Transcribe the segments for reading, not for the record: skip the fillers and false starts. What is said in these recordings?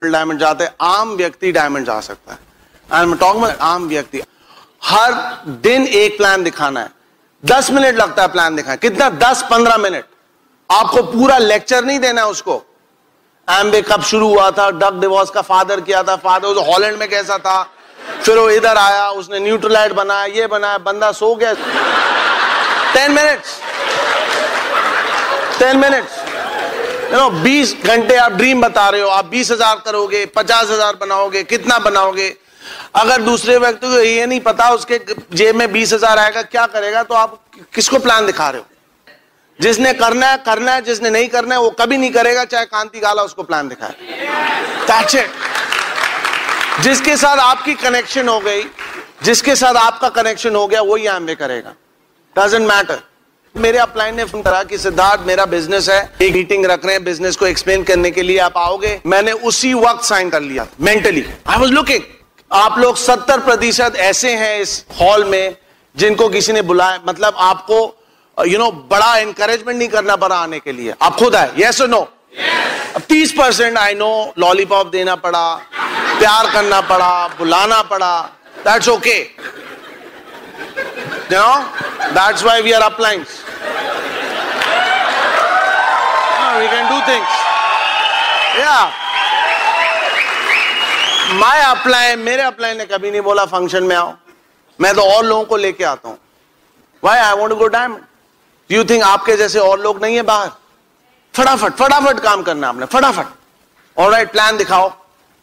Diamond जाते हैं, आम व्यक्ति डायमंड जा सकता है। आई एम टॉकिंग अबाउट आम व्यक्ति। हर दिन एक प्लान दिखाना है, 10 मिनट लगता है प्लान दिखाना, कितना 10-15 मिनट। आपको पूरा लेक्चर नहीं देना है उसको। एम्बे कब शुरू हुआ था, डग डिवॉर्स का फादर किया था, फादर हॉलैंड में कैसा था, फिर वो इधर आया, उसने न्यूट्रलाइट बनाया, ये बनाया, बंदा सो गया। 10 मिनट्स 20 घंटे आप ड्रीम बता रहे हो, आप 20,000 करोगे, 50,000 बनाओगे, कितना बनाओगे। अगर दूसरे व्यक्ति को ये नहीं पता उसके जेब में 20,000 आएगा क्या करेगा, तो आप किसको प्लान दिखा रहे हो। जिसने करना है, जिसने नहीं करना है वो कभी नहीं करेगा, चाहे कांति गाला उसको प्लान दिखाए। That's it। जिसके साथ आपकी कनेक्शन हो गई, जिसके साथ आपका कनेक्शन हो गया, वही एम्बे करेगा। Doesn't matter. मेरे अपलाइन ने फोन करा कि सिद्धार्थ मेरा बिजनेस है, एक मीटिंग रख रहे हैं बिजनेस को एक्सप्लेन करने के लिए, आप आओगे। मैंने उसी वक्त साइन कर लिया मेंटली। I was looking. आप लोग 70% ऐसे हैं इस हॉल में जिनको किसी ने बुलाया, मतलब आपको बड़ा एनकरेजमेंट नहीं करना पड़ा आने के लिए, आप खुद आए। यस और नो? अब 30% आई नो लॉलीपॉप देना पड़ा, प्यार करना पड़ा, बुलाना पड़ा, that's okay. That's why we are uplines. We can do things. Yeah. My upline, मेरे अपलाइन ने कभी नहीं बोला फंक्शन में आओ। मैं तो और लोगों को लेके आता हूं। Why I want to go diamond? Do you think आपके जैसे और लोग नहीं है बाहर? फटाफट काम करना आपने, फटाफट। ऑलराइट, प्लान दिखाओ।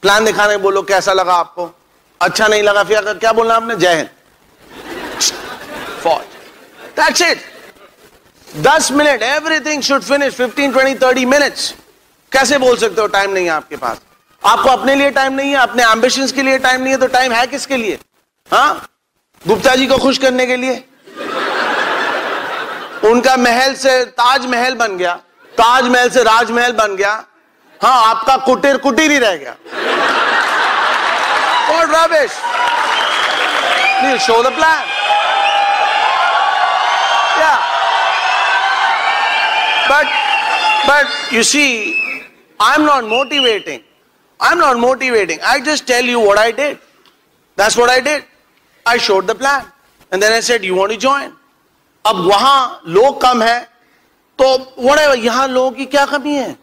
प्लान दिखाने बोलो कैसा लगा आपको, अच्छा नहीं लगा फिर क्या बोलना आपने, जय Hind. That's it. 10 minute, everything should finish 15, 20, 30 minutes. कैसे बोल सकते हो टाइम नहीं है आपके पास? आपको अपने लिए टाइम नहीं है, अपने एम्बिशंस के लिए टाइम नहीं है, तो टाइम है किसके लिए? हाँ, गुप्ता जी को खुश करने के लिए। उनका महल से ताजमहल बन गया, ताजमहल से राजमहल बन गया। हाँ, आपका कुटीर ही रह गया। What rubbish. Please show the plan. Yeah. But you see, I'm not motivating. I just tell you what I did. That's what I did. I showed the plan. And then I said, you want to join? अब वहां लोग कम है, तो whatever, यहां लोगों की क्या कमी है?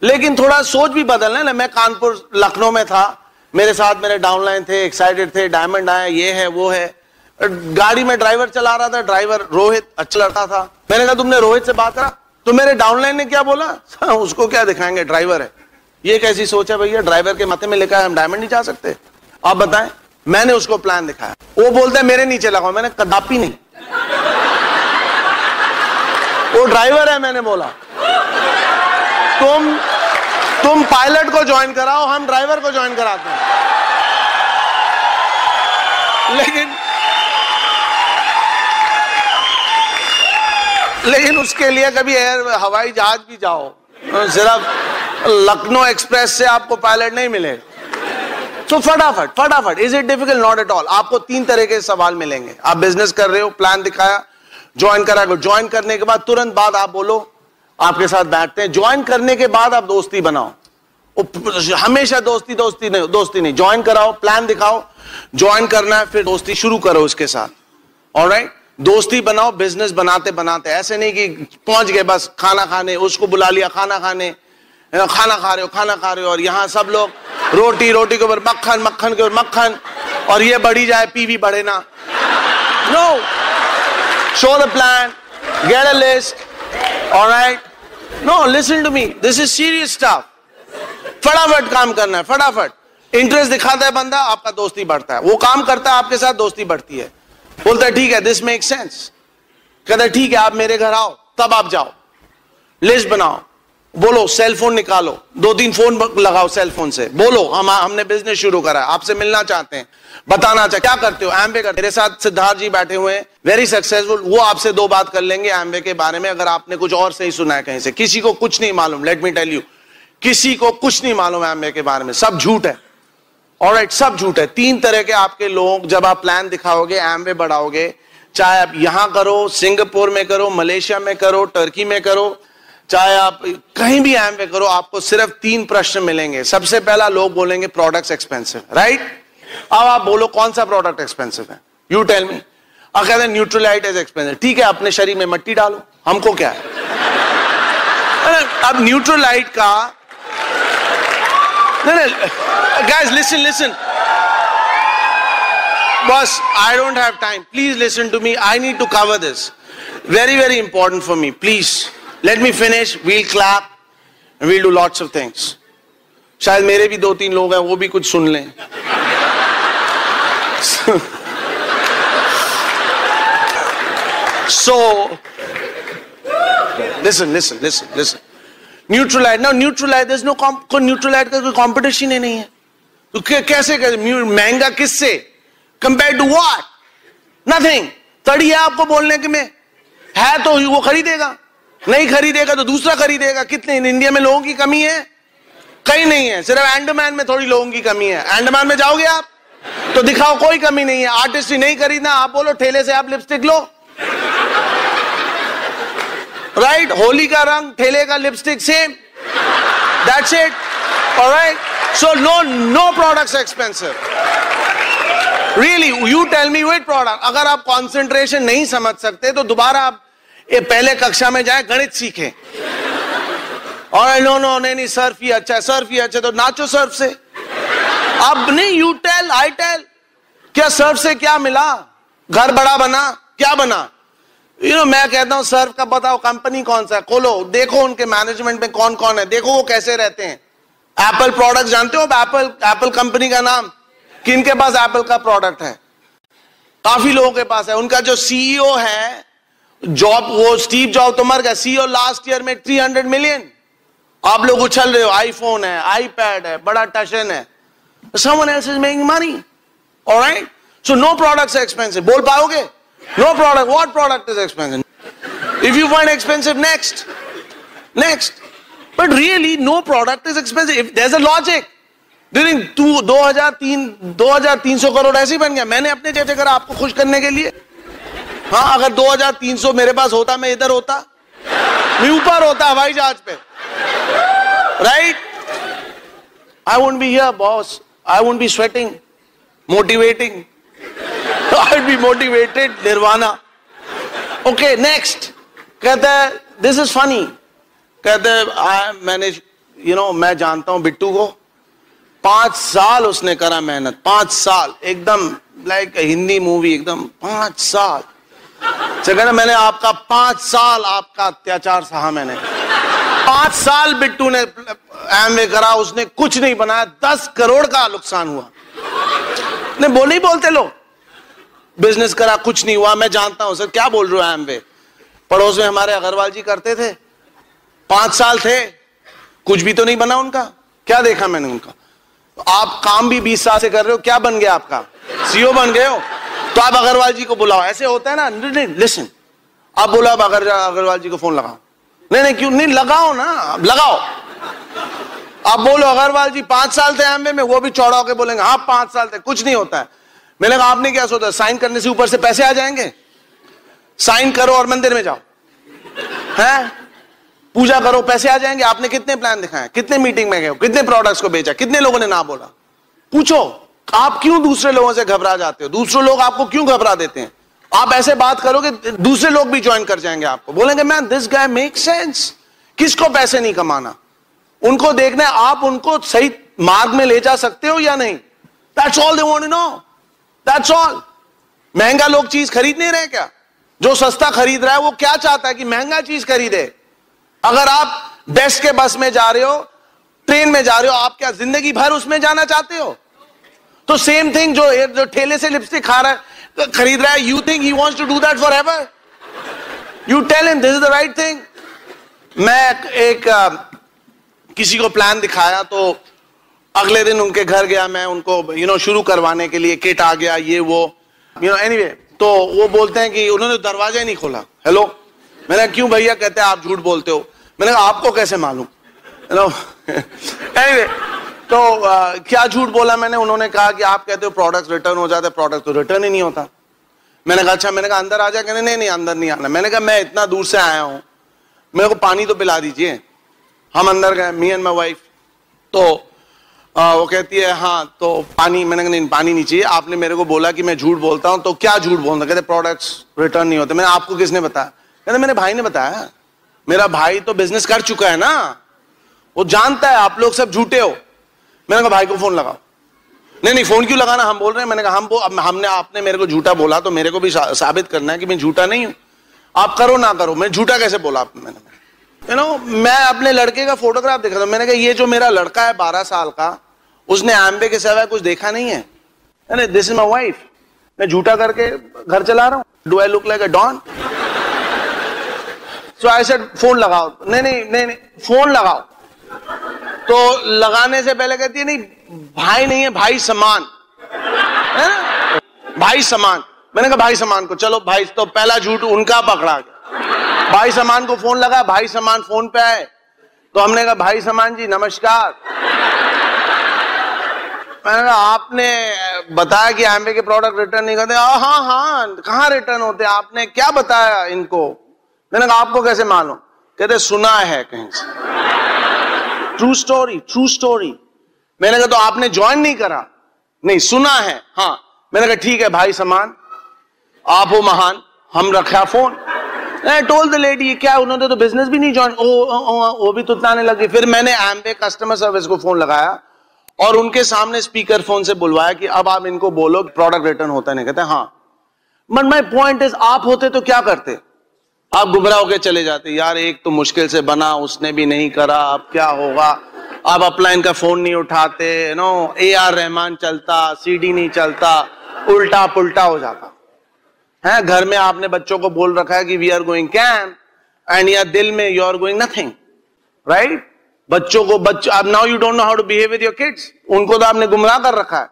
लेकिन थोड़ा सोच भी बदलना है ना। मैं कानपुर लखनऊ में था, मेरे साथ मेरे डाउनलाइन थे, एक्साइटेड थे, डायमंड आया, ये है वो है। गाड़ी में ड्राइवर चला रहा था, ड्राइवर रोहित अच्छा लड़का था। मैंने कहा तुमने रोहित से बात करा? तो मेरे डाउनलाइन ने क्या बोला, उसको क्या दिखाएंगे, ड्राइवर है। ये कैसी सोच है भैया, ड्राइवर के माथे में लिखा है हम डायमंड नहीं जा सकते। आप बताएं। मैंने उसको प्लान दिखाया, वो बोलता है मेरे नीचे लगाओ। मैंने कदापि नहीं, वो ड्राइवर है। मैंने बोला तुम पायलट को ज्वाइन कराओ, हम ड्राइवर को ज्वाइन कराते हैं। लेकिन उसके लिए कभी हवाई जहाज भी जाओ, सिर्फ लखनऊ एक्सप्रेस से आपको पायलट नहीं मिलेगा। तो फटाफट। Is it difficult? Not at all. आपको 3 तरह के सवाल मिलेंगे। आप बिजनेस कर रहे हो, प्लान दिखाया, ज्वाइन करा, ज्वाइन करने के बाद तुरंत बाद आप बोलो, आपके साथ बैठते हैं। ज्वाइन करने के बाद आप दोस्ती बनाओ। हमेशा दोस्ती नहीं। ज्वाइन कराओ, प्लान दिखाओ, ज्वाइन करना है, फिर दोस्ती शुरू करो उसके साथ। ऑलराइट, दोस्ती बनाओ। बिजनेस बनाते बनाते ऐसे नहीं कि पहुंच गए बस खाना खाने, उसको बुला लिया खाना खाने, खाना खा रहे हो और यहां सब लोग रोटी के ऊपर मक्खन के ऊपर मक्खन, और ये बढ़ी जाए पीवी बढ़े ना। No, show the plan, get a list. Alright, no, listen to me, this is serious stuff. फटाफट काम करना है, फटाफट। इंटरेस्ट दिखाता है बंदा, आपका दोस्ती बढ़ता है। वो काम करता है आपके साथ, दोस्ती बढ़ती है। बोलता है ठीक है, दिस मेक सेंस। कहता है ठीक है, आप मेरे घर आओ, तब आप जाओ। लिस्ट बनाओ, बोलो सेल फोन निकालो, 2-3 फोन लगाओ सेल फोन से, बोलो हमने बिजनेस शुरू करा है, आपसे मिलना चाहते हैं, बताना चाहते क्या करते हो, एम्बे करते। मेरे साथ सिद्धार्थ जी बैठे हुए हैं, वेरी सक्सेसफुल। वो आपसे 2 बात कर लेंगे एम्बे के बारे में, अगर आपने कुछ और सही सुना है कहीं से। किसी को कुछ नहीं मालूम, लेट मी टेल यू, किसी को कुछ नहीं मालूम एम्बे के बारे में, सब झूठ है। ऑलराइट, सब झूठ है। 3 तरह के आपके लोग, जब आप प्लान दिखाओगे, एम्बे बढ़ाओगे, चाहे आप यहां करो, सिंगापुर में करो, मलेशिया में करो, टर्की में करो, चाहे आप कहीं भी एमवे करो, आपको सिर्फ 3 प्रश्न मिलेंगे। सबसे पहला लोग बोलेंगे प्रोडक्ट्स एक्सपेंसिव, राइट? अब आप बोलो कौन सा प्रोडक्ट एक्सपेंसिव है, यू टेल मी। अब कहते हैं न्यूट्रलाइट इज एक्सपेंसिव। ठीक है, अपने शरीर में मट्टी डालो, हमको क्या है। अब न्यूट्रलाइट का, guys listen boss, I don't have time, please listen to me, I need to cover this, very very important for me, please let me finish, we'll clap, we'll do lots of things. शायद मेरे भी 2-3 लोग हैं, वो भी कुछ सुन लें। So listen. Neutralite. Now Neutralite, there's no Neutralite का कोई competition ही नहीं है। तो कैसे महंगा किससे? Compared to what? Nothing. तड़ी है आपको बोलने के में, है तो वो खरीदेगा, नहीं खरीदेगा तो दूसरा खरीदेगा। कितने इंडिया में लोगों की कमी है? कहीं नहीं है, सिर्फ अंडमान में थोड़ी लोगों की कमी है। अंडमान में जाओगे आप तो दिखाओ कोई कमी नहीं है, आर्टिस्ट ही नहीं खरीदना, आप बोलो ठेले से आप लिपस्टिक लो, राइट? होली का रंग, ठेले का lipstick, same, that's it, alright? So no products expensive, really. You tell me which product. अगर आप कंसंट्रेशन नहीं समझ सकते तो दोबारा आप पहले कक्षा में जाए, गणित सीखें। और नो नहीं सर्फ ही अच्छा है, सर्फ ही अच्छा, तो नाचो सर्फ से। अब नहीं, यू टेल, आई टेल, क्या सर्फ से क्या मिला? घर बड़ा बना, क्या बना? मैं कहता हूं सर्फ का बताओ कंपनी कौन सा है, खोलो देखो उनके मैनेजमेंट में कौन कौन है, देखो वो कैसे रहते हैं। एप्पल प्रोडक्ट जानते हो? एप्पल कंपनी का नाम, किनके पास एप्पल का प्रोडक्ट है? काफी लोगों के पास है। उनका जो सीईओ है, जॉब, वो स्टीव जॉब तो मर गया, सीईओ लास्ट ईयर में 300 मिलियन। आप लोग उछल रहे हो, आईफोन है, आईपैड है, बड़ा टशन है, someone else is making money, all right? So no products are expensive. बोल पाओगे? No product. What product is expensive? If you find expensive, next. But really, no product is expensive. If there's a logic. During 2300 crore ऐसे ही बन गया, मैंने अपने जैसे करा आपको खुश करने के लिए। हाँ, अगर 2300 मेरे पास होता, मैं इधर होता, मैं ऊपर होता हवाई जहाज पे, right? I won't be here, boss. I won't be sweating, motivating. I'd be motivated, nirvana. Okay, next. कहते हैं, this is funny. कहते हैं, मैं जानता हूं बिट्टू को, 5 साल उसने करा मेहनत, 5 साल, एकदम लाइक हिंदी मूवी, एकदम 5 साल। कहना मैंने आपका 5 साल आपका अत्याचार सहा मैंने। 5 साल बिट्टू ने एमवे करा, उसने कुछ नहीं बनाया, 10 करोड़ का नुकसान हुआ। ने बोले ही बोलते लोग, बिजनेस करा कुछ नहीं हुआ। मैं जानता हूं सर, क्या बोल रहे हो? एमवे पड़ोस में हमारे अग्रवाल जी करते थे, 5 साल थे, कुछ भी तो नहीं बना उनका। क्या देखा मैंने उनका? आप काम भी 20 साल से कर रहे हो, क्या बन गया आपका? सीईओ बन गए हो, तो आप अग्रवाल जी को बुलाओ। ऐसे होता है ना, लिसन, आप बोलो आप अग्रवाल जी को फोन लगाओ। नहीं क्यों नहीं, लगाओ ना, लगाओ। आप बोलो अग्रवाल जी 5 साल थे एमवे में, वो भी चौड़ा होकर बोलेंगे हाँ 5 साल थे, कुछ नहीं होता है। मैंने कहा आपने क्या सोचा, साइन करने से ऊपर से पैसे आ जाएंगे? साइन करो और मंदिर में जाओ, हैं, पूजा करो, पैसे आ जाएंगे। आपने कितने प्लान दिखाए, कितने मीटिंग में गए, कितने प्रोडक्ट्स को बेचा, कितने लोगों ने ना बोला? पूछो, आप क्यों दूसरे लोगों से घबरा जाते हो? दूसरे लोग आपको क्यों घबरा देते हैं? आप ऐसे बात करोगे, दूसरे लोग भी ज्वाइन कर जाएंगे आपको, बोलेंगे man this guy make sense. किसको पैसे नहीं कमाना, उनको देखना है आप उनको सही मार्ग में ले जा सकते हो या नहीं। That's all they want to know, that's all. महंगा लोग चीज खरीद नहीं रहे क्या? जो सस्ता खरीद रहा है वो क्या चाहता है कि महंगा चीज खरीदे। अगर आप बेस्ट के बस में जा रहे हो, ट्रेन में जा रहे हो, आप क्या जिंदगी भर उसमें जाना चाहते हो? तो सेम थिंग, जो ठेले से लिपस्टिक खा रहा है, खरीद रहा है, you think he wants to do that forever? You tell him this is the right thing. मैं एक किसी को प्लान दिखाया, तो अगले दिन उनके घर गया मैं, उनको शुरू करवाने के लिए, किट आ गया, ये वो एनीवे। तो वो बोलते हैं कि उन्होंने दरवाजा ही नहीं खोला। हेलो, मैंने क्यों भैया? कहते हैं आप झूठ बोलते हो। मैंने कहा आपको कैसे मालूम? एनीवे, तो क्या झूठ बोला मैंने? उन्होंने कहा कि आप कहते हो प्रोडक्ट रिटर्न हो जाते, प्रोडक्ट तो रिटर्न ही नहीं होता। मैंने कहा अच्छा, मैंने कहा अंदर आ जा। कहने नहीं अंदर नहीं आना। मैंने कहा मैं इतना दूर से आया हूं, मेरे को पानी तो पिला दीजिए। हम अंदर गए, मी एंड माई वाइफ। तो वो कहती है हाँ तो पानी। मैंने कहा नहीं पानी नहीं चाहिए, आपने मेरे को बोला कि मैं झूठ बोलता हूं, तो क्या झूठ बोलता? कहते प्रोडक्ट्स रिटर्न नहीं होते। मैंने आपको किसने बताया? कहते मेरे भाई ने बताया। मेरा भाई तो बिजनेस कर चुका है ना, वो जानता है आप लोग सब झूठे हो। मैंने कहा भाई को फोन लगाओ। नहीं फोन क्यों लगाना, हम बोल रहे हैं। मैंने कहा हमने आपने मेरे को झूठा बोला तो मेरे को भी साबित करना है कि मैं झूठा नहीं हूं। आप करो ना करो, मैं झूठा कैसे बोला आपने? मैंने मैं अपने लड़के का फोटोग्राफ देखा था। मैंने कहा ये जो मेरा लड़का है 12 साल का, उसने एम्बे के सिवाय कुछ देखा नहीं है। This is my wife. मैं झूठा करके घर चला रहा हूं। Do I look like a don? So I said phone लगाओ। नहीं फोन लगाओ। तो लगाने से पहले कहती है नहीं भाई नहीं है, भाई समान है ना? भाई समान। मैंने कहा भाई समान को, चलो भाई, तो पहला झूठ उनका पकड़ा गया। भाई समान को फोन लगा, भाई समान फोन पे आए। तो हमने कहा भाई समान जी नमस्कार। मैंने कहा आपने बताया कि एम्बे के प्रोडक्ट रिटर्न नहीं करते। हाँ कहाँ रिटर्न होते? आपने क्या बताया इनको? मैंने कहा आपको कैसे मालूम? कहते सुना है कहीं से। True story. मैंने कहा तो आपने ज्वाइन नहीं करा? नहीं सुना है। हाँ। मैंने कहा ठीक है भाई समान, आप हो महान, हम रखा फोन। टोल्ड द लेडी ये क्या, उन्होंने तो बिजनेस भी नहीं ज्वाइन। वो भी तुतलाने लगी। फिर मैंने एम्बे कस्टमर सर्विस को फोन लगाया और उनके सामने स्पीकर फोन से बुलवाया कि अब आप इनको बोलो प्रोडक्ट रिटर्न होता नहीं। कहते हाँ। बट माय पॉइंट इज आप होते तो क्या करते? आप गुमराह होकर चले जाते, यार एक तो मुश्किल से बना, उसने भी नहीं करा, अब क्या होगा। आप अपलाइन का फोन नहीं उठाते, AR रहमान चलता, CD नहीं चलता, उल्टा पुल्टा हो जाता है। घर में आपने बच्चों को बोल रखा है कि we are going camp, and या दिल में you are going nothing, right? बच्चों को अब now you don't know how to behave with your kids. उनको तो आपने गुमराह कर रखा है।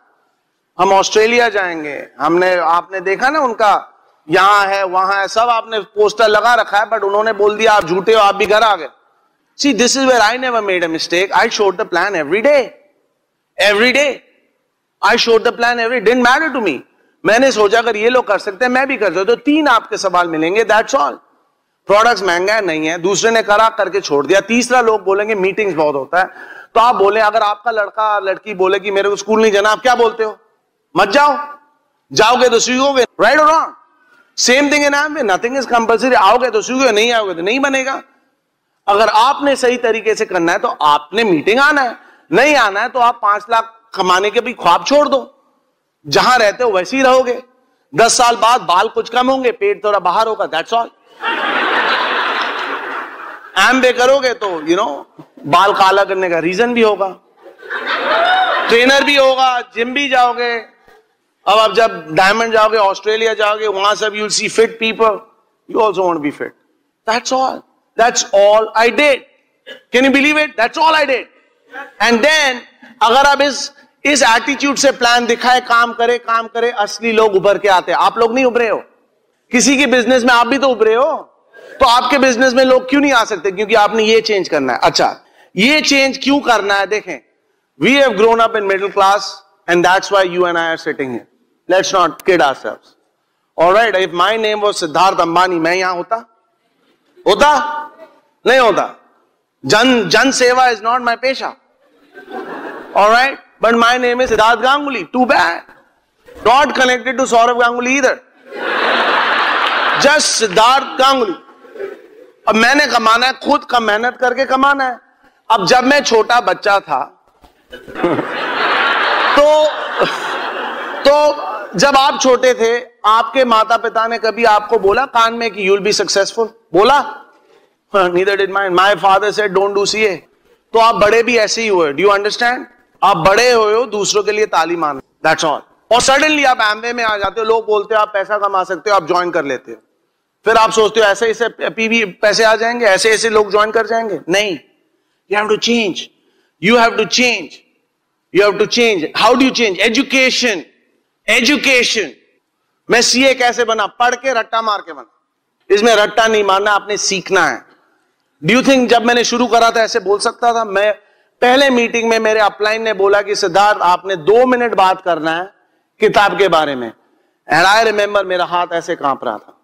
हम ऑस्ट्रेलिया जाएंगे, आपने देखा ना उनका यहां है वहां है, सब आपने पोस्टर लगा रखा है, बट उन्होंने बोल दिया आप झूठे हो, आप भी घर आ गए। See, this is where I never made a mistake. I showed the plan every day. Every day. I showed the plan every day. Didn't matter to me. मैंने सोचा अगर ये लोग कर सकते हैं मैं भी कर सकता हूं। तो 3 आपके सवाल मिलेंगे, that's all. प्रोडक्ट्स महंगा है नहीं है, दूसरे ने करा करके छोड़ दिया। तीसरा लोग बोलेंगे मीटिंग्स बहुत होता है। तो आप बोले अगर आपका लड़का लड़की बोले कि मेरे को स्कूल नहीं जाना, आप क्या बोलते हो? मत जाओ। जाओगे तो सीखोगे, राइट और wrong? Same thing in एम्बे, nothing is compulsory. आओगे तो सीखोगे, नहीं आओगे तो नहीं बनेगा। अगर आपने सही तरीके से करना है तो आपने मीटिंग आना है, नहीं आना है तो आप 5 लाख कमाने के भी ख्वाब छोड़ दो। जहां रहते हो वैसे ही रहोगे। 10 साल बाद बाल कुछ कम होंगे, पेट थोड़ा बाहर होगा, दैट्स ऑल। एम्बे करोगे तो बाल काला करने का रीजन भी होगा, ट्रेनर भी होगा, जिम भी जाओगे। अब आप जब डायमंड जाओगे, ऑस्ट्रेलिया जाओगे, वहां सब you will see fit people, you also want to be fit. That's all. That's all I did. Can you believe it? That's all I did. And then अगर आप इस एटीट्यूड से प्लान दिखाए, काम करे, असली लोग उभर के आते हैं। आप लोग नहीं उभरे हो। किसी के बिजनेस में आप भी तो उभरे हो, तो आपके बिजनेस में लोग क्यों नहीं आ सकते? क्योंकि आपने ये चेंज करना है। अच्छा, ये चेंज क्यों करना है? देखें, we have grown up in middle class and that's why you and I are sitting here. Let's not kid ourselves. All right, if my name was Siddharth Ambani, मैं यहां होता नहीं होता। जन सेवा इज नॉट माई पेशा, alright, but my name is Siddharth Ganguly. Too bad, not connected to Sourav Ganguly इधर, just Siddharth Ganguly. अब मैंने कमाना है, खुद का मेहनत करके कमाना है। अब जब मैं छोटा बच्चा था तो जब आप छोटे थे, आपके माता पिता ने कभी आपको बोला कान में कि यू विल बी सक्सेसफुल? बोला? Neither did mine. My father said don't do CA. तो आप बड़े भी ऐसे ही हुए। Do you understand? आप बड़े हुए हो दूसरों के लिए ताली मारना, that's all. और सडनली आप एम्बे में आ जाते हो, लोग बोलते हो आप पैसा कमा सकते हो, आप ज्वाइन कर लेते हो। फिर आप सोचते हो ऐसे ऐसे पीवी पैसे आ जाएंगे, ऐसे ऐसे लोग ज्वाइन कर जाएंगे। नहीं, you have to change. You have to change. You have to change. How do you change? Education. Education. मैं CA कैसे बना? पढ़ के रट्टा मार के बना। इसमें रट्टा नहीं मारना, आपने सीखना है। डू यू थिंक जब मैंने शुरू करा था ऐसे बोल सकता था? मैं पहले मीटिंग में मेरे अपलाइन ने बोला कि सिद्धार्थ आपने 2 मिनट बात करना है किताब के बारे में, एंड आई रिमेंबर मेरा हाथ ऐसे कांप रहा था।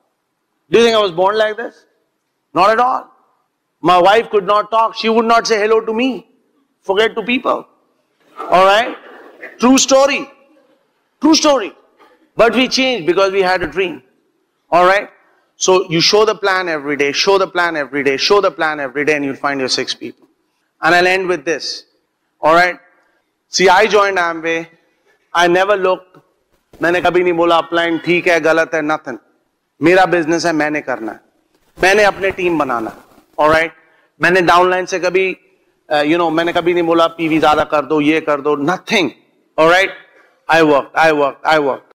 Do you think I was born like this? Not at all. My wife could not talk. She would not say hello to me. Forget to people. All right? True story. True story. But we changed because we had a dream. All right? So you show the plan every day, show the plan every day, show the plan every day, and you'll find your 6 people. And I'll end with this. All right? See, I joined Amway. I never looked. मैंने कभी नहीं बोला upline ठीक है, गलत है, nothing. मेरा business है, मैंने करना है, मैंने अपने टीम बनाना. ऑलराइट, मैंने डाउनलाइन से कभी मैंने कभी नहीं बोला पीवी ज्यादा कर दो, ये कर दो, नथिंग. Alright, I work.